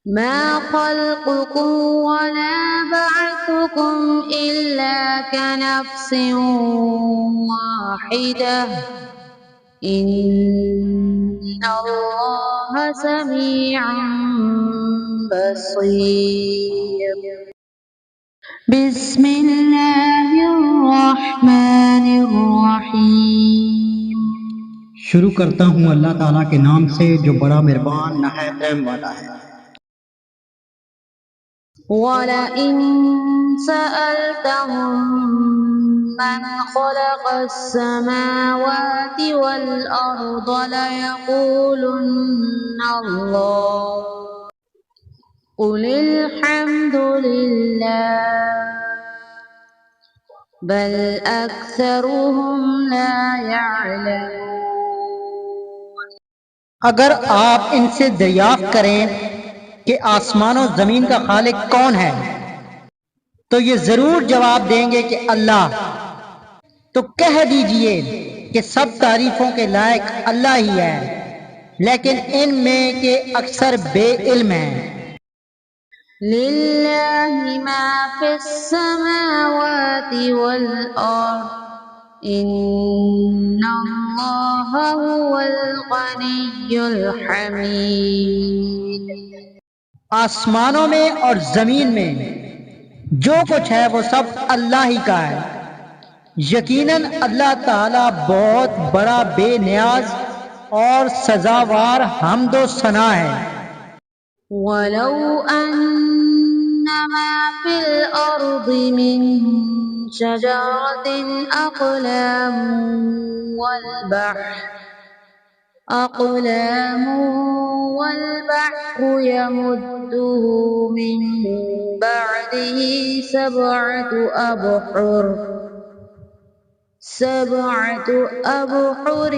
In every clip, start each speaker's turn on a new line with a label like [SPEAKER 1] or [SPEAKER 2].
[SPEAKER 1] ما خلقكم ولا بعثكم إلا كنفس واحدة إن الله سميع بصير بسم الله الرحمن الرحيم
[SPEAKER 2] شروع کرتا ہوں اللہ تعالیٰ کے نام سے جو بڑا مہربان نہایت رحم والا ہے۔
[SPEAKER 1] وَلَئِن سَأَلْتَهُم مَّنْ خَلَقَ السَّمَاوَاتِ وَالْأَرْضَ لَيَقُولُنَّ اللَّهُ قُلِ الْحَمْدُ لِلَّهِ بَلْ أَكْثَرُهُمْ لَا يَعْلَمُونَ۔
[SPEAKER 2] اگر آپ ان سے دریافت کریں کہ آسمان و زمین کا خالق کون ہے تو یہ ضرور جواب دیں گے کہ اللہ۔ تو کہہ دیجئے کہ سب تعریفوں کے لائق اللہ ہی ہے، لیکن ان میں کے اکثر بے علم ہیں۔
[SPEAKER 1] لِلَّهِ مَا فِي السَّمَاوَاتِ وَالْأَرْضِ إِنَّ اللَّهَ هُوَ الْغَنِيُّ الْحَمِيدُ۔
[SPEAKER 2] آسمانوں میں اور زمین میں جو کچھ ہے وہ سب اللہ ہی کا ہے، یقیناً اللہ تعالیٰ بہت بڑا بے نیاز اور سزاوار حمد و ثنا ہے۔
[SPEAKER 1] وَلَوْ أَنَّ مَا فِي الْأَرْضِ مِن شَجَرَةٍ أَقْلَامٌ وَالْبَحْرُ يَمُدُّهُ مِن بَعْدِهِ سَبْعَةُ أَبْحُرٍ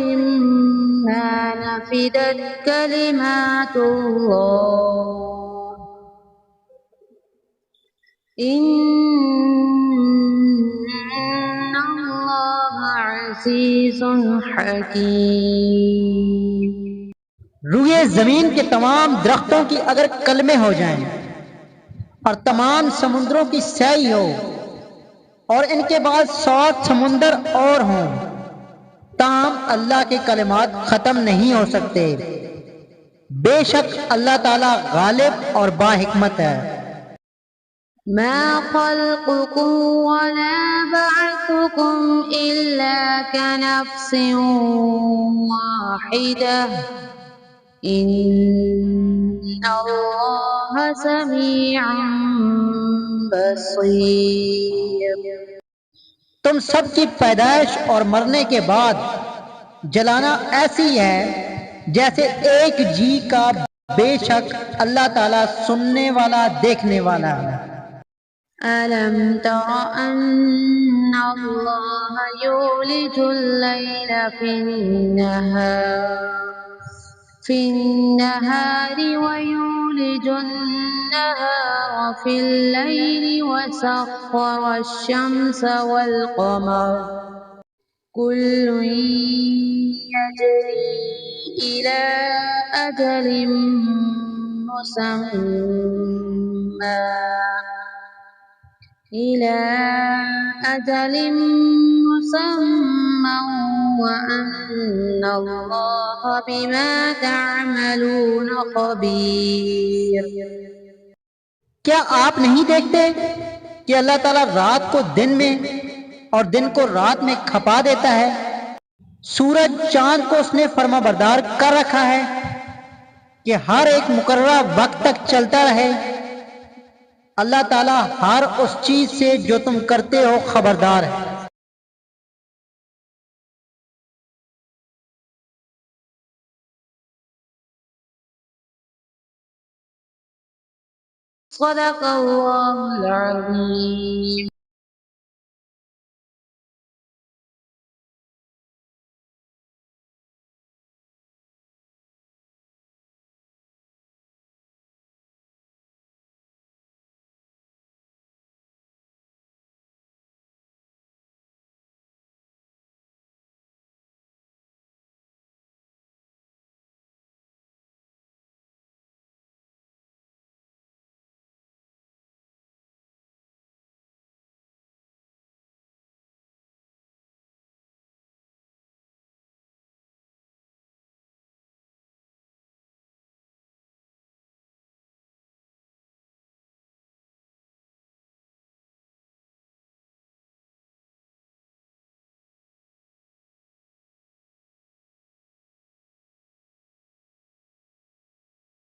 [SPEAKER 1] مَّا نَفِدَتْ كَلِمَاتُ اللَّهِ إِنَّ اللَّهَ عَزِيزٌ حَكِيمٌ۔
[SPEAKER 2] روئے زمین کے تمام درختوں کی اگر کلمے ہو جائیں اور تمام سمندروں کی سیاہی ہو اور ان کے بعد 7 سمندر اور ہوں، تاہم اللہ کے کلمات ختم نہیں ہو سکتے۔ بے شک اللہ تعالیٰ غالب اور با حکمت ہے۔
[SPEAKER 1] ما خلقكم ولا بعثكم إلا كنفس واحدة إن الله سميع بصير۔
[SPEAKER 2] تم سب کی پیدائش اور مرنے کے بعد جلانا ایسی ہے جیسے ایک جی کا، بے شک اللہ تعالیٰ سننے والا دیکھنے والا ہے۔
[SPEAKER 1] أَلَمْ تَرَ أَنَّ اللَّهَ يُولِجُ اللَّيْلَ في النهار ويولج النهار في الليل وسخر الشمس والقمر كل يجري إلى أجل مسمى وأن الله بما تعملون خبير۔
[SPEAKER 2] کیا آپ نہیں دیکھتے کہ اللہ تعالیٰ رات کو دن میں اور دن کو رات میں کھپا دیتا ہے؟ سورج چاند کو اس نے فرما بردار کر رکھا ہے کہ ہر ایک مقررہ وقت تک چلتا رہے۔ اللہ تعالیٰ ہر اس چیز سے جو تم کرتے ہو خبردار ہے۔
[SPEAKER 1] صدق اللہ العظیم۔